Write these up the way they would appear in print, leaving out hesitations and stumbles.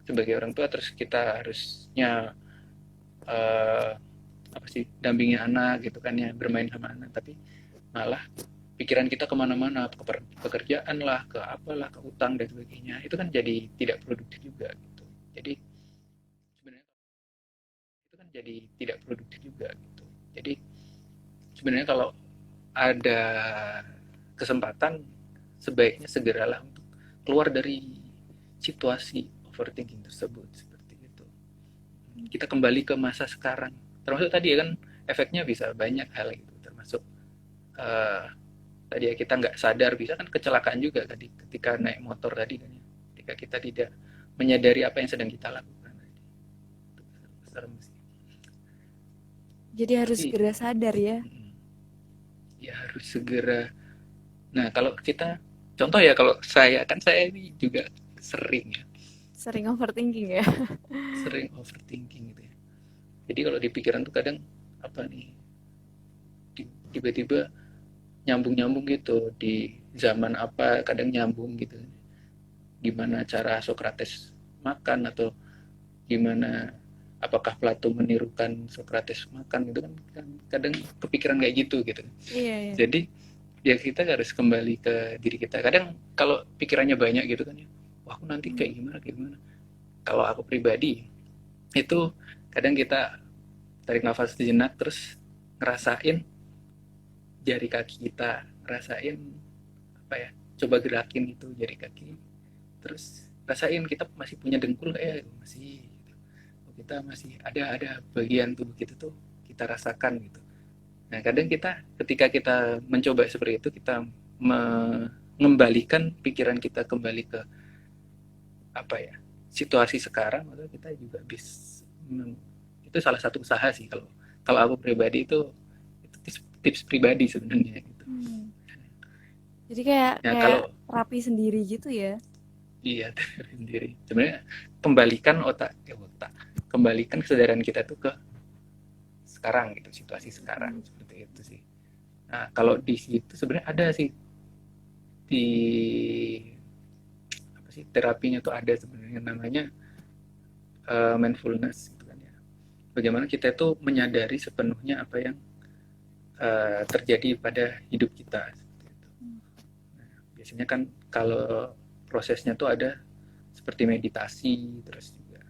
sebagai orang tua, terus kita harusnya uh, dampingi anak gitu kan ya, bermain sama anak, tapi malah pikiran kita kemana-mana, ke pekerjaan lah, ke apalah, ke utang dan sebagainya. Itu kan jadi tidak produktif juga gitu. Jadi sebenarnya itu kan jadi tidak produktif juga gitu. Jadi sebenarnya kalau ada kesempatan, sebaiknya segeralah untuk keluar dari situasi overthinking tersebut, seperti itu. Kita kembali ke masa sekarang, termasuk tadi ya kan, efeknya bisa banyak hal gitu, termasuk uh, tadi ya, kita nggak sadar bisa kan kecelakaan juga tadi ketika naik motor tadi kan ya, ketika kita tidak menyadari apa yang sedang kita lakukan tadi. Itu serem sih. Jadi harus Tapi segera sadar ya. ya harus segera. Nah kalau kita, contoh ya, kalau saya ini juga sering ya, Sering overthinking ya. sering overthinking gitu ya. Jadi kalau di pikiran tuh kadang apa nih, tiba-tiba nyambung-nyambung gitu, di zaman apa kadang nyambung gitu, gimana cara Socrates makan, atau gimana, apakah Plato menirukan Socrates makan gitu kan, kadang kepikiran kayak gitu gitu. Iya, iya. Jadi ya kita harus kembali ke diri kita. Kadang kalau pikirannya banyak gitu kan ya, wah aku nanti Hmm. kayak gimana. Kalau aku pribadi itu kadang kita tarik nafas sejenak, terus ngerasain jari kaki kita, ngerasain apa ya, coba gerakin itu jari kaki, terus rasain kita masih punya dengkul kayak masih gitu. Kita masih ada bagian tubuh kita tuh kita rasakan gitu. Nah kadang kita ketika kita mencoba seperti itu, kita mengembalikan pikiran kita kembali ke apa ya, situasi sekarang, maka kita juga bisa, itu salah satu usaha sih, kalau kalau aku pribadi itu tips pribadi sebenarnya gitu. Hmm. Jadi kayak Ya kayak kalau terapi sendiri gitu ya. iya sendiri sebenarnya, kembalikan otak, kembalikan kesadaran kita tuh ke sekarang gitu, situasi sekarang, Hmm. seperti itu sih. Nah kalau di situ sebenarnya ada sih, di apa sih, terapinya tuh ada sebenarnya, namanya mindfulness gitu kan ya. Bagaimana kita itu menyadari sepenuhnya apa yang terjadi pada hidup kita. Nah, biasanya kan kalau prosesnya tuh ada seperti meditasi, terus juga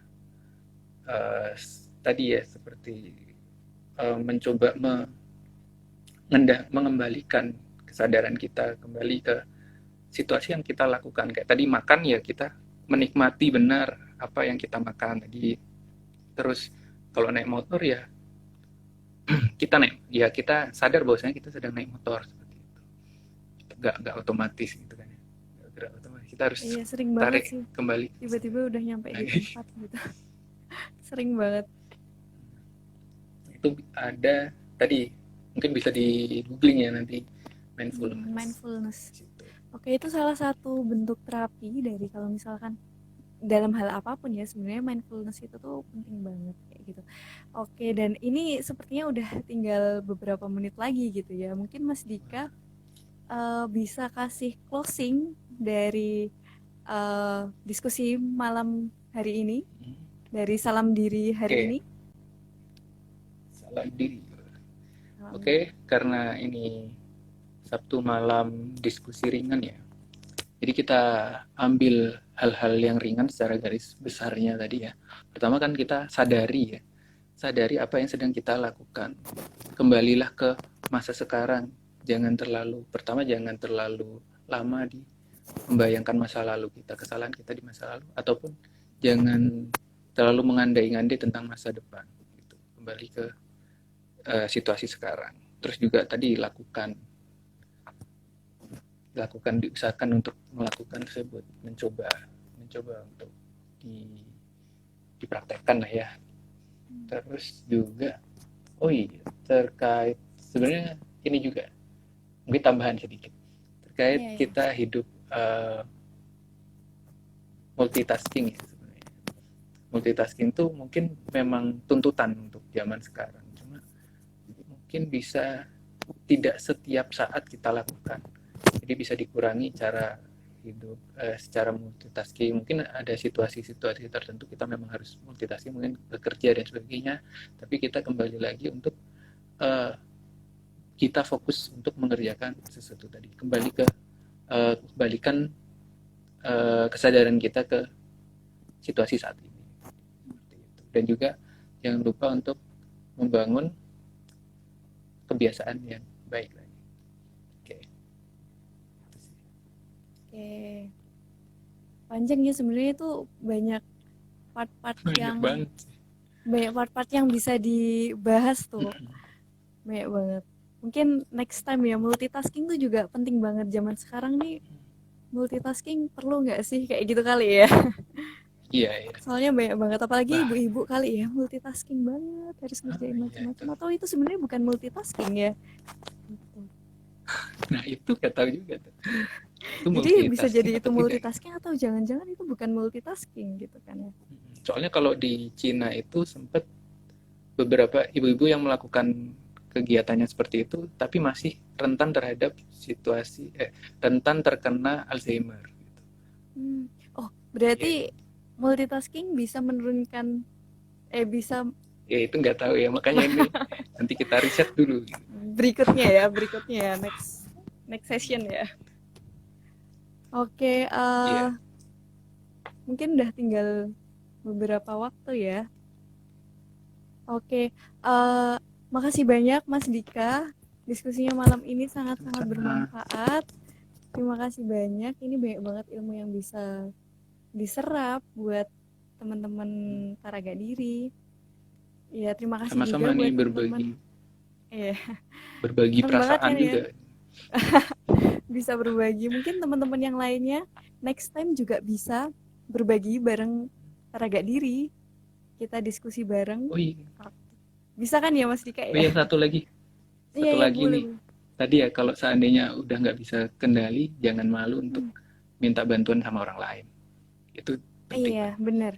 uh, tadi ya seperti mencoba mengembalikan kesadaran kita kembali ke situasi yang kita lakukan. Kayak tadi makan ya, kita menikmati benar apa yang kita makan tadi. Terus kalau naik motor ya, kita sadar bahwasanya kita sedang naik motor, seperti itu. Nggak otomatis gitu kan ya, nggak gerak otomatis, kita harus Iya, sering banget tarik sih. kembali Tiba-tiba udah nyampe nah, di tempat gitu. Sering banget. itu ada tadi, mungkin bisa di googling ya nanti, mindfulness Mindfulness. gitu. Oke, itu salah satu bentuk terapi dari kalau misalkan dalam hal apapun ya sebenarnya mindfulness itu tuh penting banget kayak gitu. Oke, dan ini sepertinya udah tinggal beberapa menit lagi gitu ya. Mungkin Mas Dika bisa kasih closing dari diskusi malam hari ini, dari salam diri hari Oke, ini. salam diri. Salam diri. Oke, karena ini Sabtu malam diskusi ringan ya, jadi kita ambil hal-hal yang ringan secara garis besarnya tadi ya. Pertama kan kita sadari apa yang sedang kita lakukan. Kembalilah ke masa sekarang. Jangan terlalu lama di membayangkan masa lalu kita, kesalahan kita di masa lalu, ataupun jangan terlalu mengandai-andai tentang masa depan. Gitu. Kembali ke situasi sekarang. Terus juga tadi diusahakan untuk melakukan tersebut, mencoba untuk di, dipraktekkan lah ya. Terus juga, oh iya, terkait sebenarnya ini juga mungkin tambahan sedikit terkait Iya, iya. kita hidup multitasking ya sebenarnya. Multitasking tuh mungkin memang tuntutan untuk zaman sekarang, cuma mungkin bisa tidak setiap saat kita lakukan. Jadi bisa dikurangi cara hidup secara multitasking. Mungkin ada situasi-situasi tertentu kita memang harus multitasking, mungkin bekerja dan sebagainya, tapi kita kembali lagi untuk eh, kita fokus untuk mengerjakan sesuatu tadi, kembali ke kembalikan kesadaran kita ke situasi saat ini. Dan juga jangan lupa untuk membangun kebiasaan yang baik lagi. Oke. Oke. Panjang ya sebenarnya itu banyak part-part Banyak yang banget. bisa dibahas tuh. Banyak banget. Mungkin next time ya, multitasking tuh juga penting banget zaman sekarang nih. Multitasking perlu nggak sih kayak gitu kali ya? Iya, iya. Soalnya banyak banget, apalagi Bah, ibu-ibu kali ya, multitasking banget, harus ngerjain iya macam-macam. itu. Atau itu sebenarnya bukan multitasking ya? Gitu. Nah, itu nggak tahu juga tuh. Itu Jadi bisa multitasking jadi apa itu tidak? multitasking atau jangan-jangan itu bukan multitasking gitu kan ya? Soalnya kalau di Cina itu sempat beberapa ibu-ibu yang melakukan kegiatannya seperti itu, tapi masih rentan terhadap rentan terkena Alzheimer. Hmm. Oh, Ya, berarti multitasking bisa menurunkan, bisa ya itu nggak tahu ya, makanya ini nanti kita riset dulu. berikutnya ya, next next session ya. Oke, Iya, mungkin udah tinggal beberapa waktu ya. Oke, makasih banyak Mas Dika. Diskusinya malam ini sangat-sangat sama-sama. bermanfaat. Terima kasih banyak. Ini banyak banget ilmu yang bisa diserap buat teman-teman Taraga Diri. Ya, terima kasih juga Sama-sama nih buat teman-teman. berbagi Iya, berbagi seneng banget perasaan kan ya juga. bisa berbagi. Mungkin teman-teman yang lainnya next time juga bisa berbagi bareng Taraga Diri. Kita diskusi bareng. Oh iya, Bisa kan ya Mas Dika oh ya? iya satu lagi, Iya, satu iya lagi boleh, nih. boleh. Tadi ya kalau seandainya udah nggak bisa kendali, jangan malu untuk Hmm. minta bantuan sama orang lain. Itu penting Iya, banget. bener.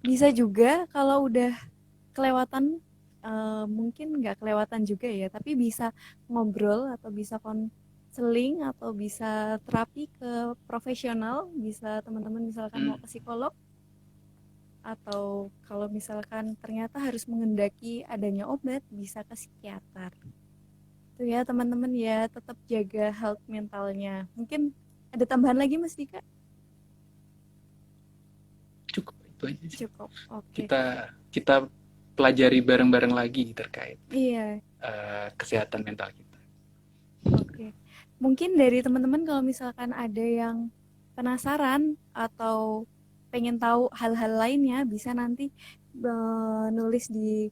Bisa juga kalau udah kelewatan, mungkin nggak kelewatan juga ya, tapi bisa ngobrol atau bisa konseling atau bisa terapi ke profesional, bisa teman-teman misalkan Hmm. mau ke psikolog atau kalau misalkan ternyata harus mengendaki adanya obat, bisa ke psikiater. Itu ya teman-teman ya, tetap jaga health mentalnya. Mungkin ada tambahan lagi Mas Dika? Cukup itu aja sih. Cukup. Oke. Kita kita pelajari bareng-bareng lagi terkait Iya. kesehatan mental kita. Oke. Mungkin dari teman-teman kalau misalkan ada yang penasaran atau pengen tahu hal-hal lainnya, bisa nanti nulis di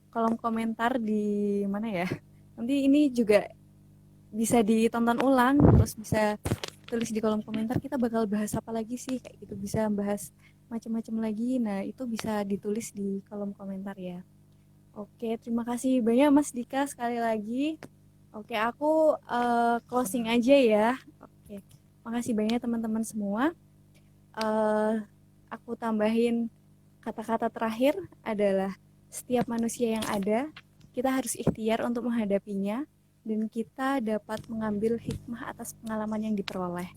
kolom komentar di mana ya. Nanti ini juga bisa ditonton ulang, terus bisa tulis di kolom komentar kita bakal bahas apa lagi sih kayak gitu. Bisa bahas macam-macam lagi. Nah, itu bisa ditulis di kolom komentar ya. Oke, terima kasih banyak Mas Dika sekali lagi. Oke, aku closing aja ya. Oke, makasih banyak teman-teman semua. Eh, aku tambahin kata-kata terakhir adalah setiap manusia yang ada, kita harus ikhtiar untuk menghadapinya dan kita dapat mengambil hikmah atas pengalaman yang diperoleh.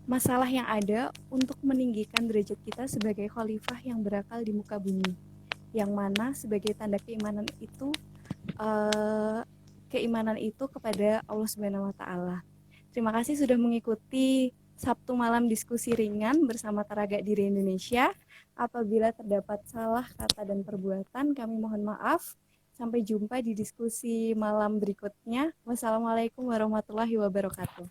Masalah yang ada untuk meninggikan derajat kita sebagai khalifah yang berakal di muka bumi, yang mana sebagai tanda eh, keimanan itu kepada Allah Subhanahu wa taala. Terima kasih sudah mengikuti Sabtu malam diskusi ringan bersama Taraga Diri Indonesia. Apabila terdapat salah kata dan perbuatan, kami mohon maaf. Sampai jumpa di diskusi malam berikutnya. Wassalamualaikum warahmatullahi wabarakatuh.